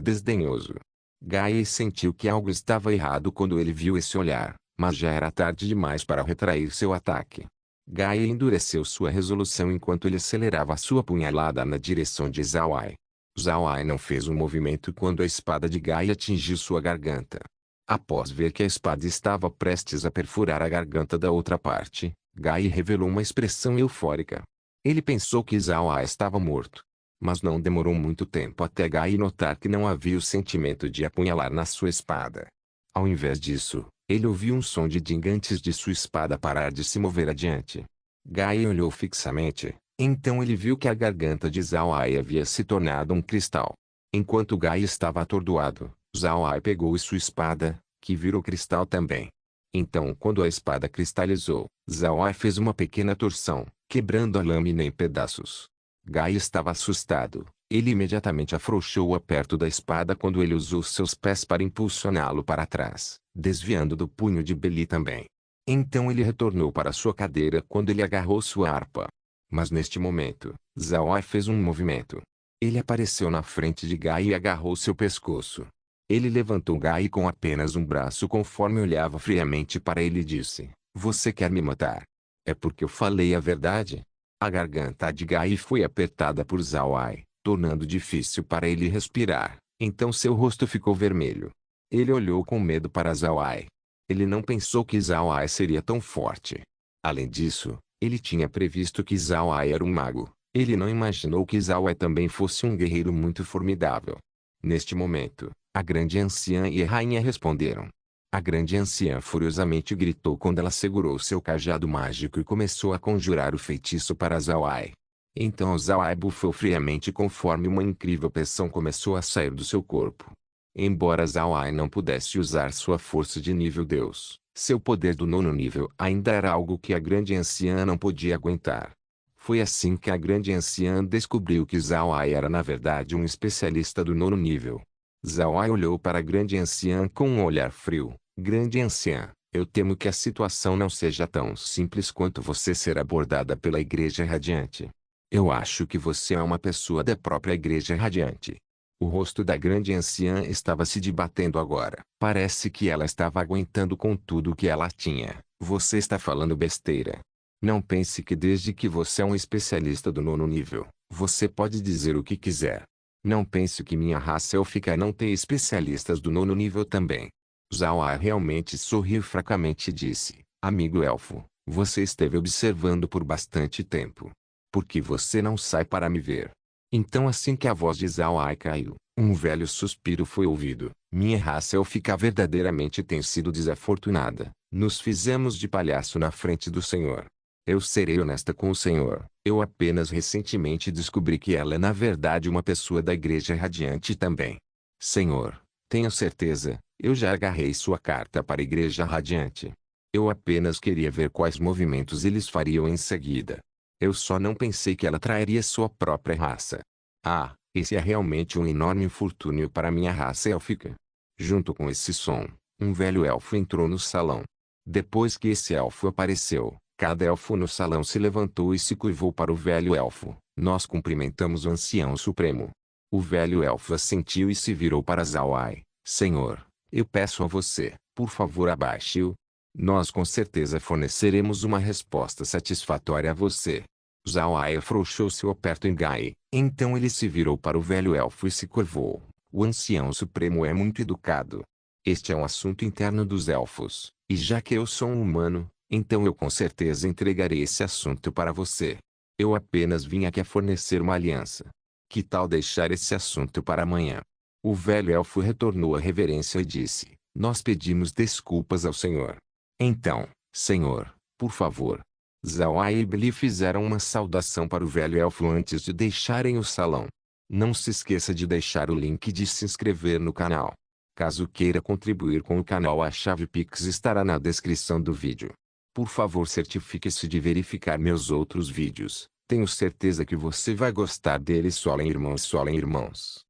desdenhoso. Gai sentiu que algo estava errado quando ele viu esse olhar, mas já era tarde demais para retrair seu ataque. Gai endureceu sua resolução enquanto ele acelerava sua punhalada na direção de Zhao Ai. Zhao Ai não fez um movimento quando a espada de Gai atingiu sua garganta. Após ver que a espada estava prestes a perfurar a garganta da outra parte, Gai revelou uma expressão eufórica. Ele pensou que Zhao Ai estava morto. Mas não demorou muito tempo até Gai notar que não havia o sentimento de apunhalar na sua espada. Ao invés disso, ele ouviu um som de antes de sua espada parar de se mover adiante. Gai olhou fixamente, então ele viu que a garganta de Zhao Ai havia se tornado um cristal. Enquanto Gai estava atordoado, Zhao Ai pegou sua espada, que virou cristal também. Então quando a espada cristalizou, Zhao Ai fez uma pequena torção, quebrando a lâmina em pedaços. Gai estava assustado. Ele imediatamente afrouxou-a perto da espada quando ele usou seus pés para impulsioná-lo para trás, desviando do punho de Beli também. Então ele retornou para sua cadeira quando ele agarrou sua harpa. Mas neste momento, Zhao Ai fez um movimento. Ele apareceu na frente de Gai e agarrou seu pescoço. Ele levantou Gai com apenas um braço conforme olhava friamente para ele e disse: "Você quer me matar? É porque eu falei a verdade?" A garganta de Gai foi apertada por Zhao Ai, tornando difícil para ele respirar, então seu rosto ficou vermelho. Ele olhou com medo para Zhao Ai. Ele não pensou que Zhao Ai seria tão forte. Além disso, ele tinha previsto que Zhao Ai era um mago. Ele não imaginou que Zhao Ai também fosse um guerreiro muito formidável. Neste momento, a grande anciã e a rainha responderam. A grande anciã furiosamente gritou quando ela segurou seu cajado mágico e começou a conjurar o feitiço para Zhao Ai. Então Zhao Ai bufou friamente conforme uma incrível pressão começou a sair do seu corpo. Embora Zhao Ai não pudesse usar sua força de nível Deus, seu poder do nono nível ainda era algo que a grande anciã não podia aguentar. Foi assim que a grande anciã descobriu que Zhao Ai era na verdade um especialista do nono nível. Zhao Ai olhou para a grande anciã com um olhar frio. Grande anciã, eu temo que a situação não seja tão simples quanto você ser abordada pela Igreja Radiante. Eu acho que você é uma pessoa da própria Igreja Radiante. O rosto da grande anciã estava se debatendo agora. Parece que ela estava aguentando com tudo o que ela tinha. Você está falando besteira. Não pense que desde que você é um especialista do nono nível, você pode dizer o que quiser. Não pense que minha raça élfica não tem especialistas do nono nível também. Zhao Ai realmente sorriu fracamente e disse: "Amigo elfo, você esteve observando por bastante tempo. Por que você não sai para me ver?" Então assim que a voz de Zhao Ai caiu, um velho suspiro foi ouvido. Minha raça élfica verdadeiramente tem sido desafortunada. Nos fizemos de palhaço na frente do Senhor. Eu serei honesta com o Senhor. Eu apenas recentemente descobri que ela é na verdade uma pessoa da Igreja Radiante também. Senhor, tenho certeza, eu já agarrei sua carta para a Igreja Radiante. Eu apenas queria ver quais movimentos eles fariam em seguida. Eu só não pensei que ela trairia sua própria raça. Ah, esse é realmente um enorme infortúnio para minha raça élfica. Junto com esse som, um velho elfo entrou no salão. Depois que esse elfo apareceu, cada elfo no salão se levantou e se curvou para o velho elfo. Nós cumprimentamos o ancião supremo. O velho elfo assentiu e se virou para Zhao Ai. Senhor, eu peço a você, por favor abaixe-o. Nós com certeza forneceremos uma resposta satisfatória a você. Zhao Ai afrouxou seu aperto em Gai. Então ele se virou para o velho elfo e se curvou. O ancião supremo é muito educado. Este é um assunto interno dos elfos, e já que eu sou um humano, então eu com certeza entregarei esse assunto para você. Eu apenas vim aqui a fornecer uma aliança. Que tal deixar esse assunto para amanhã? O velho elfo retornou à reverência e disse: Nós pedimos desculpas ao Senhor. Então, Senhor, por favor. Zawa e Ibli fizeram uma saudação para o velho elfo antes de deixarem o salão. Não se esqueça de deixar o link de se inscrever no canal. Caso queira contribuir com o canal, a chave Pix estará na descrição do vídeo. Por favor, certifique-se de verificar meus outros vídeos. Tenho certeza que você vai gostar deles. Solem irmãos, solem irmãos.